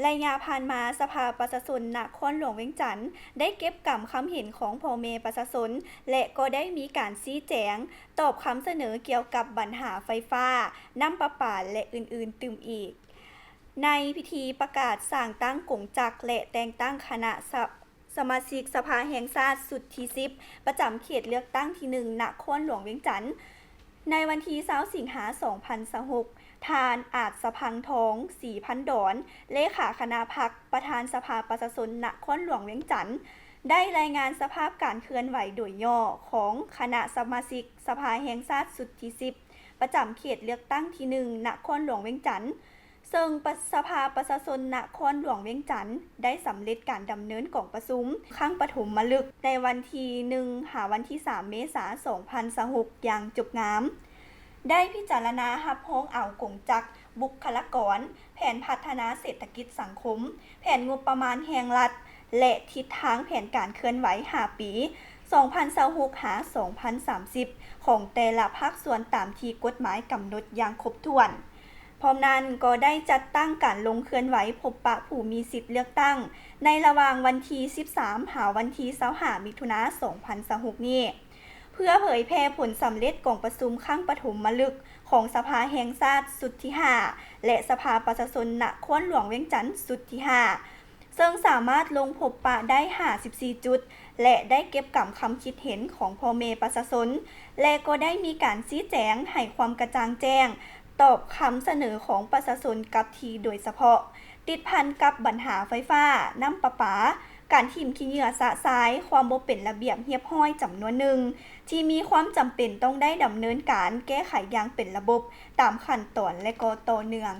ระยะผ่านมาสภาประชาชนนครหลวงเวียงจันทน์ได้เก็บกำคำเห็นของพ่อแม่ประชาชนและก็ได้มีการชี้แจงตอบคำเสนอเกี่ยวกับปัญหาไฟฟ้าน้ำประปาและอื่นๆตื่มอีกในพิธีประกาศสร้างตั้งกงจักรและแต่งตั้งคณะสมาชิกสภาแห่งชาติสุดที่10ประจำเขตเลือกตั้งที่1นครหลวงเวียงจันทน์ในวันที่20สิงหาคม2026ทานอาจสะพังทองศรีพันดอนเลขาคณะพรรคประธานสภาประชาชนนครหลวงเวียงจันทน์ได้รายงานสภาพการเคลื่อนไหวโดยย่อของคณะสมาชิกสภาแห่งชาติสุดที่10ประจำเขตเลือกตั้งที่1นครหลวงเวียงจันทน์ซึ่งสภาประชาชนนครหลวงเวียงจันทน์ได้สำเร็จการดำเนินของประชุมครั้งปฐมฤกษ์ในวันที่1หาวันที่3เมษายน2026อย่างจบงามได้พิจารณารับรองเอากงจักรบุคลากรแผนพัฒนาเศรษฐกิจสังคมแผนงบประมาณแห่งรัฐและทิศทางแผนการเคลื่อนไหว5ปี2026หา2030ของแต่ละภาคส่วนตามที่กฎหมายกำหนดอย่างครบถ้วนพร้อมนั้นก็ได้จัดตั้งการลงเคลื่อนไหวพบปะผู้มีสิทธิเลือกตั้งในระหว่างวันที่13หาวันที่25มิถุนายน2026นี้เพื่อเผยแพร่ผลสำเร็จของประชุมครั้งปฐมฤกษ์ของสภาแห่งชาติสุดที่5และสภาประชาชนนครหลวงเวียงจันทน์สุดที่5ซึ่งสามารถลงพบปะได้54จุดและได้เก็บกำคำคิดเห็นของพ่อแม่ประชาชนและก็ได้มีการชี้แจงให้ความกระจ่างแจ้งตอบคำเสนอของประชาชนกับทีโดยเฉพาะติดพันกับปัญหาไฟฟ้าน้ำประปาการทิ่มขี้เหงื่อสะสายความบ่เป็นระเบียบเรียบร้อยจำนวนหนึ่งที่มีความจำเป็นต้องได้ดำเนินการแก้ไขอย่างเป็นระบบตามขั้นตอนและก็ต่อเนื่อง